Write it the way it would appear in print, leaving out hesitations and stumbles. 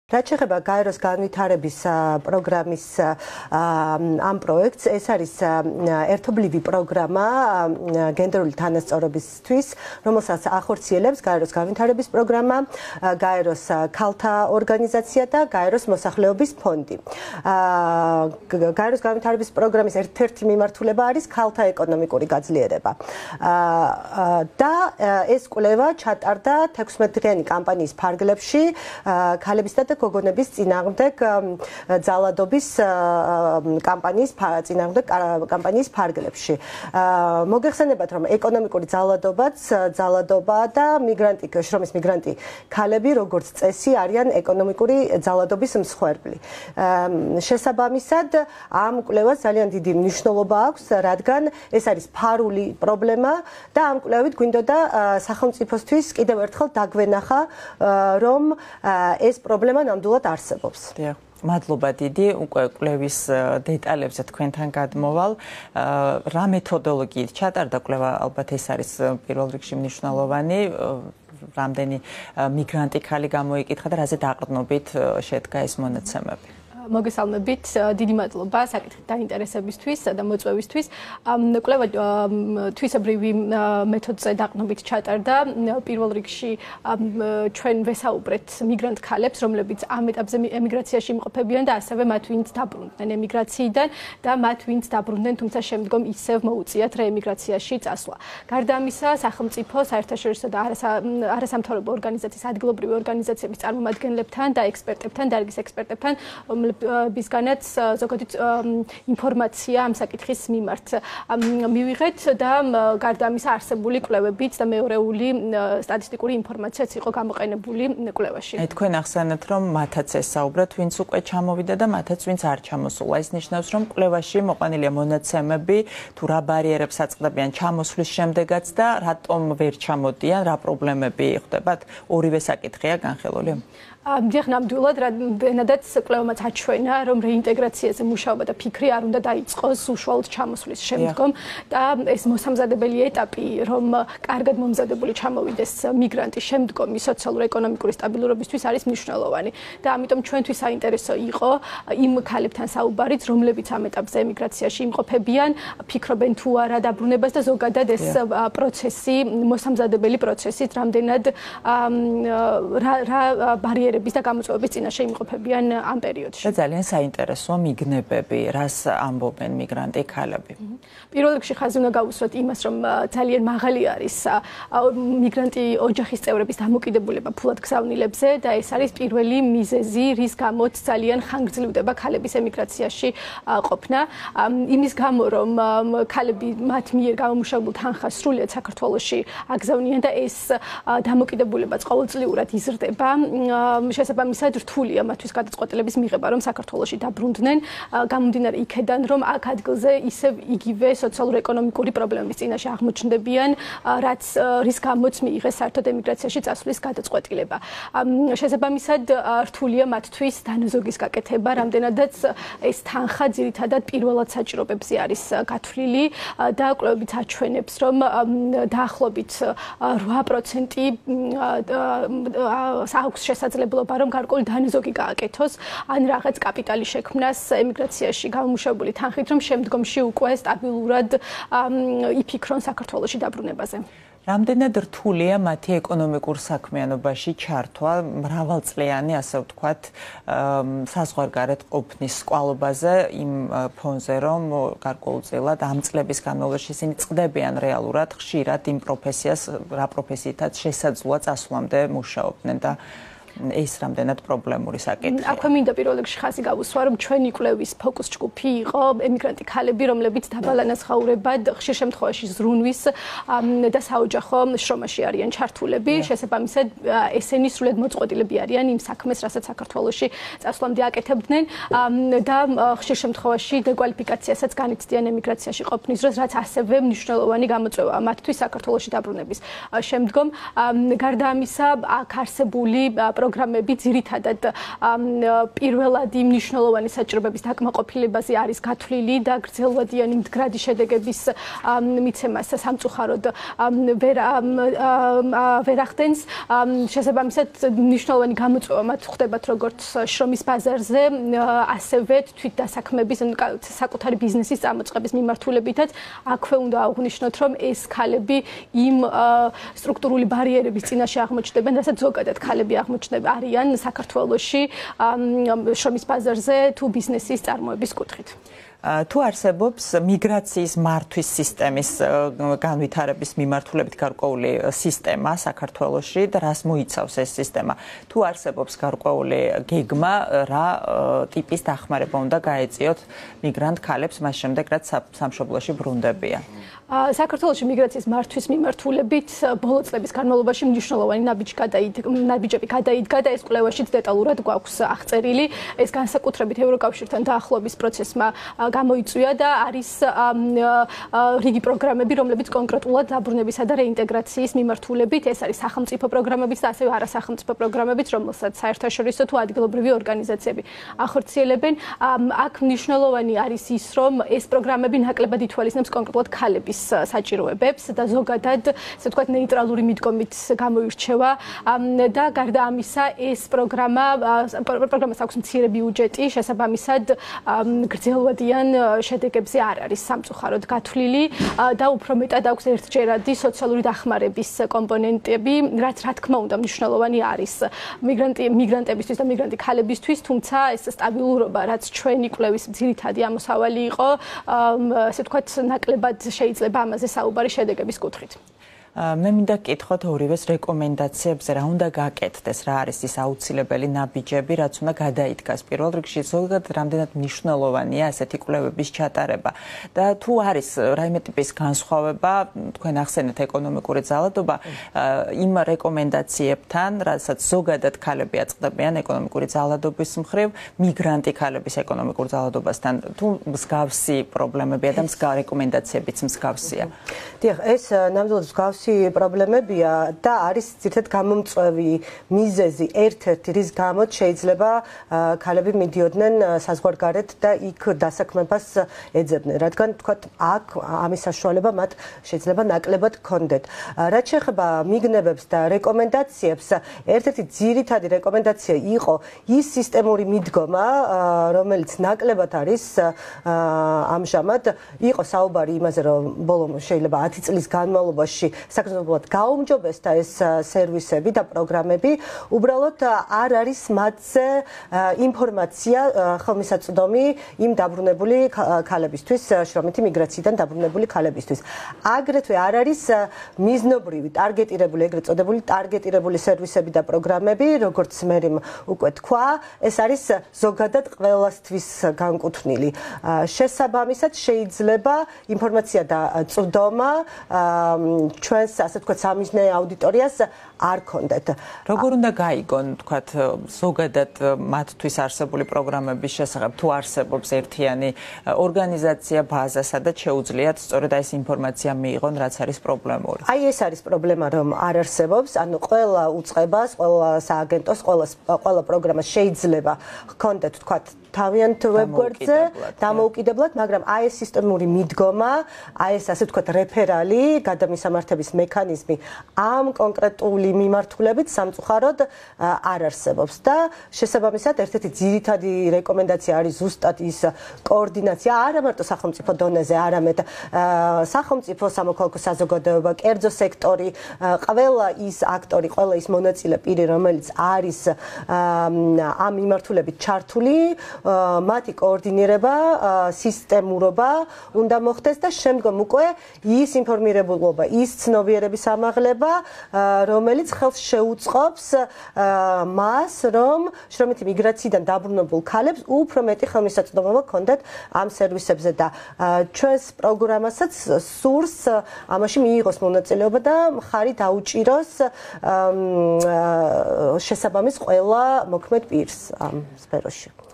რაც შეეხება გაეროს განვითარების პროგრამის ამ პროექტს, ეს არის ერთობლივი პროგრამა გენდერული თანასწორობისთვის, რომელსაც ახორციელებს გაეროს განვითარების პროგრამა, გაეროს ქალთა ორგანიზაცია და გაეროს მოსახლეობის ფონდი. გაეროს განვითარების პროგრამის ერთ-ერთი მიმართულება არის ქალთა ეკონომიკური გაძლიერება. და ეს კვლევა ჩატარდა 16-დღიანი კამპანიის ფარგლებში ქალებისა და გოგონების წინააღმდეგ ძალადობის კამპანიის ფარგლებში. მოგეხსენებათ, რომ ეკონომიკური ძალადობა და შრომის მიგრანტი ქალები, როგორც წესი, არიან ეკონომიკური ძალადობის მსხვერპლი. შესაბამისად, ამ კვლევას ძალიან დიდი მნიშვნელობა აქვს, რადგან ეს არის ფარული პრობლემა და ამ კვლევით გვინდოდა სახელმწიფოსთვის კიდევ ერთხელ დაგვენახა, რომ ეს პრობლემა ნამდვილად არსებობს. მადლობა დიდი, უკვე კვლევის დეტალებზე თქვენთან გადმოვალ. რა მეთოდოლოგიით ჩატარდა კვლევა, ალბათ ეს არის პირველ რიგში მნიშვნელოვანი. რამდენი მიგრანტი ქალი გამოიკითხა და რაზე დაყრდნობით შედგა ეს მონაცემები? მოგესალმებით, დიდი მადლობა საკითხით დაინტერესებისთვის და მოწვევისთვის. კვლევა თვისებრივი მეთოდზე დაყრდნობით ჩატარდა. პირველ რიგში ჩვენ ვესაუბრეთ მიგრანტ ქალებს, რომლებიც ამ ეტაპზე ემიგრაციაში იმყოფებიან და ასევე მათ, ვინც დაბრუნდნენ ემიგრაციიდან და მათ, ვინც დაბრუნდნენ, თუმცა შემდგომ ისევ მოუწიათ რეემიგრაციაში წასვლა. გარდა ამისა, სახელმწიფო, საერთაშორისო და არასამთავრობო ორგანიზაციის, ადგილობრივი ორგანიზაციების წარმომადგენლებთან და ექსპერტებთან, დარგის ექსპერტებთან ბისგანაც ზოგადად ინფორმაცია ამ საკითხის მიმართ მივიღეთ და გარდა ამისა არსებული კვლევებით და მეორეული სტატისტიკური ინფორმაციაც იყო გამოყენებული კვლევაში. თქვენ ახსენეთ, რომ მათაც ესაუბრეთ, ვინც უკვე ჩამოვიდა და მათაც ვინც არ ჩამოსულა. ეს ნიშნავს, რომ კვლევაში მოყვანილია მონაცემები, თუ რა ბარიერებს აწყდებიან ჩამოსვლის შემდეგაც და რატომ ვერ ჩამოდიან, რა პრობლემები ხვდებათ? ორივე საკითხია განხილული. დიახ, ნამდვილად, რადგანაც კვლევამაც აჩვენა, რომ რეინტეგრაციაზე მუშაობა და ფიქრი არ უნდა დაიწყოს უშუალოდ ჩამოსვლის შემდგომ და ეს მოსამზადებელი ეტაპი, რომ კარგად მომზადებული ჩამოვიდეს მიგრანტი შემდგომი სოციალურ-ეკონომიკური სტაბილურობისთვის არის მნიშვნელოვანი. და ამიტომ ჩვენთვის საინტერესო იყო იმ ქალებთან საუბარიც, რომლებიც ამ ეტაპზე ემიგრაციაში იმყოფებიან, ფიქრობენ თუ არა დაბრუნებას და ზოგადად ეს პროცესი, მოსამზადებელი პროცესით, რამდენად რა ბარიერები და გამოწვევების წინაშე იმყოფებიან ამ პერიოდში. და ძალიან საინტერესოა მიგნებები, რას ამბობენ მიგრანტი ქალები. პირველ რიგში ხაზი უნდა გავუსვათ იმას, რომ ძალიან მაღალი არის მიგრანტი ოჯახის წევრების დამოკიდებულება ფულად გზავნილებზე და ეს არის პირველი მიზეზი, რის გამოც ძალიან ხანგრძლივდება ქალების ემიგრაციაში ყოფნა. იმის გამო, რომ ქალები მათ მიერ გამომუშავებულ თანხას სრულიად საქართველოში აგზავნიან და ეს დამოკიდებულებაც ყოველწლიურად იზრდება. შესაბამისად რთულია მათთვის გადაწყვეტილების მიღება, რომ საქართველოში დაბრუნდნენ, გამომდინარე იქედან, რომ აქ ადგილზე ისევ იგივე სოციალურ-ეკონომიკური პრობლემების წინაშე აღმოჩნდებიან, რის გამოც მიიღეს საერთოდ ემიგრაციაში წასვლის გადაწყვეტილება. შესაბამისად რთულია მათთვის დანაზოგის გაკეთება, რამდენადაც ეს თანხა ძირითადად პირველად საჭიროებებზე არის გათვლილი და კვლევებიც აჩვენებს, რომ დაახლოებით 8% აქვს შესაძლებლობა, რომ გარკვეული დანაზოგი გააკეთოს ან რაღაც კაპიტალის შექმნას ემიგრაციაში გამომუშავებული თანხით, რომ შემდგომში უკვე სტაბილურად იფიქრონ საქართველოში დაბრუნებაზე. რამდენად რთულია მათი ეკონომიკურ საქმიანობაში ჩართვა მრავალწლიანი, ასე ვთქვათ, საზღვარგარეთ ყოფნის სკვალობაზე იმ ფონზე, რომ გარკვეულწილად ამ წლების განმავლობაში ისინი წყდებიან რეალურად ხშირად იმ პროფესიას, რა პროფესიითაც შესაძლოა წასვლამდე მუშაობდნენ და ეს რამდენად პრობლემური საკითხია. აქვე მინდა პირველ რიგში ხაზი გავუსვა, რომ ჩვენი კვლევის ფოკუს ჯგუფი იყო ემიგრანტი ქალები, რომლებიც დაბალანაზღაურებად ხშირ შემთხვევაში ზრუნვის და საოჯახო შრომაში არიან ჩართულები. შესაბამისად, ესენი სრულად მოწყვეტილები არიან იმ საქმეს, რასაც საქართველოში წასვლამდე აკეთებდნენ და ხშირ შემთხვევაში დეკვალიფიკაციასაც განიცდიან ემიგრაციაში ყოფნის დროს, რაც ასევე მნიშვნელოვანი გამოწვევაა მათთვის საქართველოში დაბრუნების შემდგომ. გარდა ამისა, აქ არსებული პროგრამები ძირითადად პირველადი მნიშვნელოვანი საჭიროებების დაკმაყოფილებაზე არის გათვლილი და გრძელვადიანი მდგრადი შედეგების მიცემას სამწუხაროდ ვერ ახდენს. შესაბამისად მნიშვნელოვანი გამოწვევა მათ ხდებათ როგორც შრომის ბაზარზე, ასევე თვითდასაქმების საკუთარი ბიზნესის წამოწყების მიმართულებითაც აქვე უნდა აღვნიშნოთ, რომ ეს ქალები იმ სტრუქტურული ბარიერების წინაშე აღმოჩნდებიან, რასაც ზოგადად ქალები არიან საქართველოში შრომის ბაზარზე თუ ბიზნესის წარმოების კუთხით. თუ არსებობს მიგრაციის მართვის სისტემის განვითარების მიმართულებით გარკვეული სისტემა საქართველოში და რას მოიცავს ეს სისტემა? თუ არსებობს გარკვეული გეგმა, რა ტიპის დახმარება უნდა გაეწიოთ მიგრანტ ქალებს მას შემდეგ, რაც სამშობლოში ბრუნდებიან? საქართველოში მიგრაციის მართვის მიმართულებით ბოლო წლების განმავლობაში მნიშვნელოვანი ნაბიჯები გადაიდგა და ეს კვლევაშიც დეტალურად გვაქვს აღწერილი. ეს განსაკუთრებით ევროკავშირთან დაახლოების პროცესმა გამოიწვია და არის რიგი პროგრამები, რომლებიც კონკრეტულად დაბრუნებისა და რეინტეგრაციის მიმართულებით, ეს არის სახელმწიფო პროგრამებიც და ასევე არასახელმწიფო პროგრამებიც, რომელსაც საერთაშორისო თუ ადგილობრივი ორგანიზაციები ახორციელებენ. აქ მნიშვნელოვანი არის ის, რომ ეს პროგრამები ნაკლებად ითვალისწინებს კონკრეტულად ქალების საჭიროებებს და ზოგადად, ასე ვთქვათ, ნეიტრალური მიდგომით გამოირჩევა და გარდა ამისა, ეს პროგრამას აქვს მცირე ბიუჯეტი, შესაბამისად გრძელვადიან შედეგებზე არ არის სამწუხაროდ გათვლილი და უფრო მეტად აქვს ერთჯერადი სოციალური დახმარების კომპონენტები, რაც რა თქმა უნდა მნიშვნელოვანი არის მიგრანტებისთვის და მიგრანტი ქალებისთვის, თუმცა ეს სტაბილურობა, რაც ჩვენი კვლევის ძირითადი ამოსავალი იყო, ასე ვთქვათ, ნაკლებად შეიძლება ამაზე საუბარი შედეგების კუთხით. მე მინდა გკითხოთ ორივეს რეკომენდაციებზე, რა უნდა გაკეთდეს, რა არის ის აუცილებელი ნაბიჯები, რაც უნდა გადაიდგას. პირველ რიგში ზოგადად რამდენად მნიშვნელოვანია ასეთი კვლევების ჩატარება და თუ არის რაიმე ტიპის განსხვავება, თქვენ ახსენეთ ეკონომიკური ძალადობა იმ რეკომენდაციებთან, რასაც ზოგადად ქალები აწყდებიან ეკონომიკური ძალადობის მხრივ, მიგრანტი ქალების ეკონომიკურ ძალადობასთან, თუ მსგავსი პრობლემებია და რეკომენდაციებიც მსგავსია. დიახ, ეს ნამდვილად მსგავსი პრობლემებია და არის ძირითადად გამომწვევი მიზეზი ერთ-ერთი, რის გამოც შეიძლება ქალები მიდიოდნენ საზღვარგარეთ და იქ დასაქმებას ეძებდნენ, რადგან თქვათ აქ ამის საშუალება მათ შეიძლება ნაკლებად ჰქონდეთ. რაც შეეხება მიგნებებს და რეკომენდაციებს, ერთ-ერთი ძირითადი რეკომენდაცია იყო ის სისტემური მიდგომა, რომელიც ნაკლებად არის ამჟამად, იყო საუბარი იმაზე, რომ ბოლო შეიძლება 10 წლის განმავლობაში საკრძალოდ გაუმჯობესდა ეს სერვისები და პროგრამები, უბრალოდ არ არის მათზე ინფორმაცია ხელმისაწვდომი იმ დაბრუნებული ქალებისთვის, შრომითი მიგრაციიდან დაბრუნებული ქალებისთვის. აგრეთვე არ არის მიზნობრივი, ტარგეტირებული, ეგრეთ წოდებული ტარგეტირებული სერვისები და პროგრამები, როგორც მერიმ უკვე თქვა, ეს არის ზოგადად ყველასთვის განკუთვნილი. შესაბამისად შეიძლება ინფორმაცია და წვდომა ჩვენს, ასე ვთქვათ, სამიზნე აუდიტორიას არ ქონდეთ. როგორ უნდა გაიგონ, ვთქვათ, ზოგადად მათთვის არსებული პროგრამების შესახებ, თუ არსებობს ერთიანი ორგანიზაცია, ბაზა, სადაც შეუძლიათ სწორედ ეს ინფორმაცია მიიღონ, რაც არის პრობლემური. აი ეს არის პრობლემა, რომ არ არსებობს, ანუ ყველა უწყებას, ყველა სააგენტოს, ყველა პროგრამას შეიძლება ჰქონდეთ, ვთქვათ, თავიანთ ვებგვერდზე დამოუკიდებლად, მაგრამ აი ეს სისტემური მიდგომა, აი ეს ასე ვთქვათ რეფერალი, გადამისამართების მექანიზმი ამ კონკრეტული მიმართულებით სამწუხაროდ არ არსებობს და შესაბამისად ერთ-ერთი ძირითადი რეკომენდაცია არის ზუსტად ის კოორდინაცია, არა მარტო სახელმწიფო დონეზე, არამედ სახელმწიფო, სამოქალაქო საზოგადოება, კერძო სექტორი, ყველა ის აქტორი, ყველა ის მონაწილე პირი, რომელიც არის ამ მიმართულებით ჩართული, მათი კოორდინირება, სისტემურობა უნდა მოხდეს და შემდგომ უკვე ის ინფორმირებულობა, ის ცნობიერების ამაღლება, რომელიც ხელს შეუწყობს მას, რომ შრომითი მიგრაციიდან დაბრუნებულ ქალებს უფრო მეტი ხელმისაწვდომობა ჰქონდეთ ამ სერვისებზე და ჩვენს პროგრამასაც სურს ამაში მიიღოს მონაწილეობა და მხარი დაუჭიროს შესაბამის ყველა მოქმედ პირს ამ სფეროში.